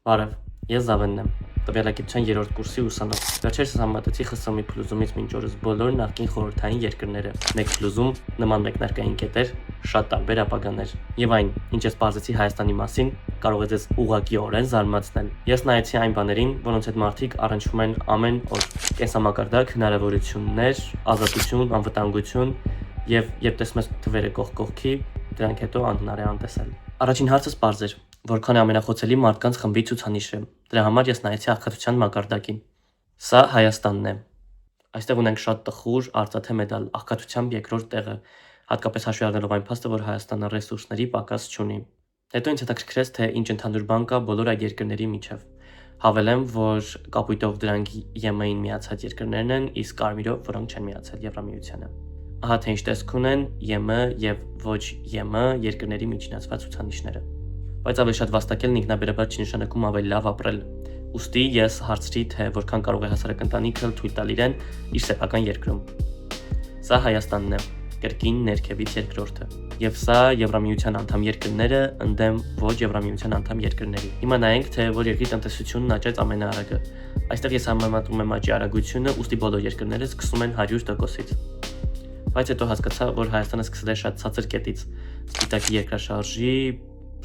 Բարև, ես Զավենն եմ, տվյալագիտության 3-րդ կուրսի ուսանող։ Վերջերս համատեցի ԽՍՀՄ փլուզումից մինչ օրս բոլոր նախկին խորհրդային երկրները։ Մեկ փլուզում, նման մեկնարկային կետեր, շատ տարբեր ապագաներ։ Եվ այն, ինչ ես պարզեցի Հայաստանի մասին, կարող է ձեզ ուղղակիորեն զարմացնել։ Ես նայեցի այն բաներին, որոնց հետ մարդիկ առնչվում են ամեն օր. կենսամակարդակ, հնարավորություններ, ազատություն, անվտանգություն, եւ երբ տեսնում ես թվերը կողք կողքի, դրանք հետո անհնար է անտեսել։ Առաջին հարցս պարզ էր. որքան է ամենախոցելի մարդկանց խմբի ցուցանիշը։ Դրա համար ես նայեցի աղքատության մակարդակին։ Սա Հայաստանն է։ Այստեղ ունենք շատ տխուր, արծաթե մեդալ, աղքատությամբ երկրորդ տեղը, հատկապես հաշվի առնելով այն փաստը, որ Հայաստանը ռեսուրսների պակաս չունի։ Հետո ինձ հետաքրքրեց, թե ինչ ընդհանուր բան կա բոլոր այդ երկրների միջև։ Հավելեմ, որ կապույտով դրանք ԵՄ-ին միացած երկրներն են, իսկ կարմիրով, որոնք չեն միացել Եվրամիությանը։ Ահա թե ինչ տեսք ունեն ԵՄ եւ ոչ ԵՄ երկրների միջնացված ցուցանիշները։ Բայց ավելի շատ վաստակելն ինքնաբերաբար չի նշանակում ավելի լավ ապրել։ Ուստի ես հարցրի, թե որքան կարող է հասարակ ընտանիքը թույլ տալ իրեն իր սեփական երկրում։ Սա Հայաստանն է, կրկին ներքևից երկրորդը։ Եվ սա Եվրամիության անդամ երկրները ընդդեմ ոչ Եվրամիության անդամ երկրների։ Հիմա նայենք, թե որ երկրի տնտեսությունն աճեց ամենաարագը։ Այստեղ ես համեմատում եմ աճի արագությունը, ուստի բոլոր երկրները սկսում են 100%-ից։ Բայց հետո հասկացա, որ Հայաստանը սկսել է շատ ցածր կետից, սպիտակի երկրաշարժի,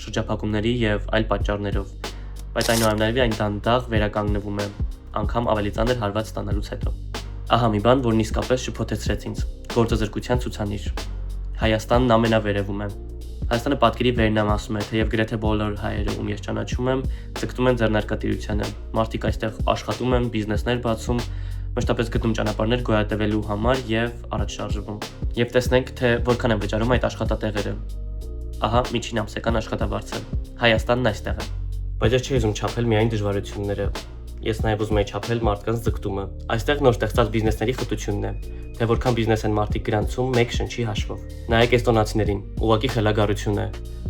շրջափակումների եւ այլ պատճառներով, բայց այնուամենայնիվ այն դանդաղ վերականգնվում է, անգամ ավելի ծանր հարված ստանալուց հետո։ Ահա մի բան, որն իսկապես շփոթեցրեց ինձ՝ գործազրկության ցուցանիշ։ Հայաստանն ամենավերևում է։ Հայաստանը պատկերի վերնամասում է, թեև գրեթե բոլոր հայերը, ում ես ճանաչում եմ, ձգտում են ձեռնարկատիրությանը։ Մարդիկ այստեղ աշխատում են, բիզնեսներ բացում, մշտապես գտնում ճանապարհներ գոյատևելու համար եւ առաջ շարժվում։ Եվ տեսնենք, թե որքան են վճարում այդ աշխատատեղերը։ Ահա միջին ամսական աշխատավարձը։ Հայաստանն այստեղ է։ Բայց ես չէի ուզում չափել միայն դժվարությունները։ Ես նաև ուզում եի չափել մարդկանց ձգտումը։ Այստեղ նոր ստեղծած բիզնեսների խտությունն է, թե որքան բիզնես են մարդիկ գրանցում մեկ շնչի հաշվով։ Նայեք էստոնացիներին, ուղղակի խելագարություն է։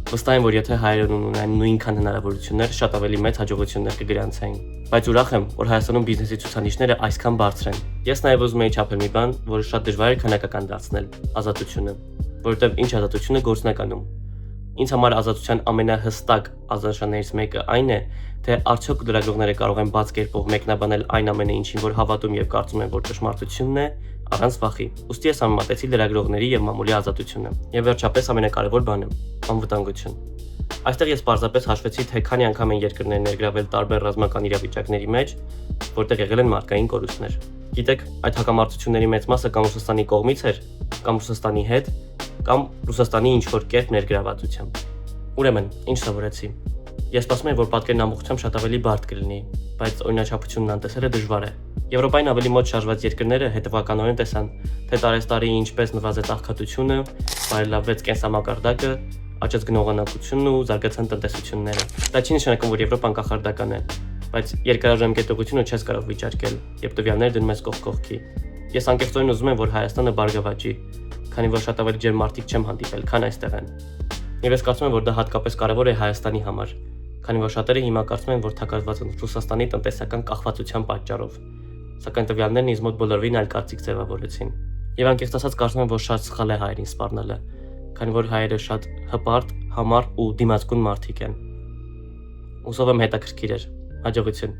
Վստահ եմ, որ եթե հայերն ունենային նույնքան հնարավորություններ, շատ ավելի մեծ հաջողություններ կգրանցեին։ Բայց ուրախ եմ, որ Հայաստանում բիզնեսի ցուցանիշները այսքան բարձր են։ Ես նաև ուզում եի չափել մի բան, որը շատ դժվար է քանակական դարձնել՝ ազատությունը, որովհետև ինչ ազատությունը գործնականում։ Ինձ համար ազատության ամենահստակ ազդանշաններից մեկը այն է, թե արդյոք լրագրողները կարող են բաց կերպով մեկնաբանել այն ամենը, ինչին որ հավատում եւ կարծում են, որ ճշմարտությունն է, առանց վախի։ Ուստի ես համեմատեցի լրագրողների եւ մամուլի ազատությունը։ Եվ վերջապես ամենակարևոր բանը՝ անվտանգություն։ Այստեղ ես պարզապես հաշվեցի, թե քանի անգամ են երկրներ ներգրավել տարբեր ռազմական իրավիճակների մեջ, որտեղ եղել են մարդկային կորուստներ։ Գիտեք, այդ հակամարտությունների մեծ մասը կամ Ռուսաստանի կողմից էր, կամ Ռուսաստանի հետ, կամ Ռուսաստանի ինչ-որ կերպ ներգրավվածությամբ։ Ուրեմն, ինչ սովորեցի։ Ես սպասում եմ, որ պատկերն ամբողջությամբ շատ ավելի բարդ կլինի, բայց օրինաչափությունն անտեսելը դժվար է։ Եվրոպային ավելի մոտ շարժված երկրները հետևականորեն տեսան, թե տարեստարի ինչպես նվազեց աղքատությունը, բարելավվեց կենսամակարդակը, աճեց գնողունակությունն ու զարգացան տնտեսությունները։ Դա չի նշանակում, որ Եվրոպան կախարդական է, բայց երկարաժամկետողությունը չես կարող վիճարկել, երբ տվյալները դնում ես կողք կողքի։ Ես անկեղծորեն ուզում եմ, որ Հայաստանը բարգավաճի, քանի որ շատ ավելի ջերմ մարդիկ չեմ հանդիպել, քան այստեղ են։ Եվ ես կարծում եմ, որ դա հատկապես կարևոր է Հայաստանի համար, քանի որ շատերը հիմա կարծում են, որ թաքնված են Ռուսաստանի տնտեսական կախվածության պատճառով, սակայն տվյալներն ինձ մոտ բոլորովին այլ կարծիք ձևավորեցին։ Եվ անկեղծ ասած կարծում եմ, որ շատ սխալ է հայերին սպառնալը, քանի որ հայերը շատ հպարտ, համառ ու դիմացկուն մարդիկ են։ Հուսով եմ հետաքրքիր էր։ Հաջողություն։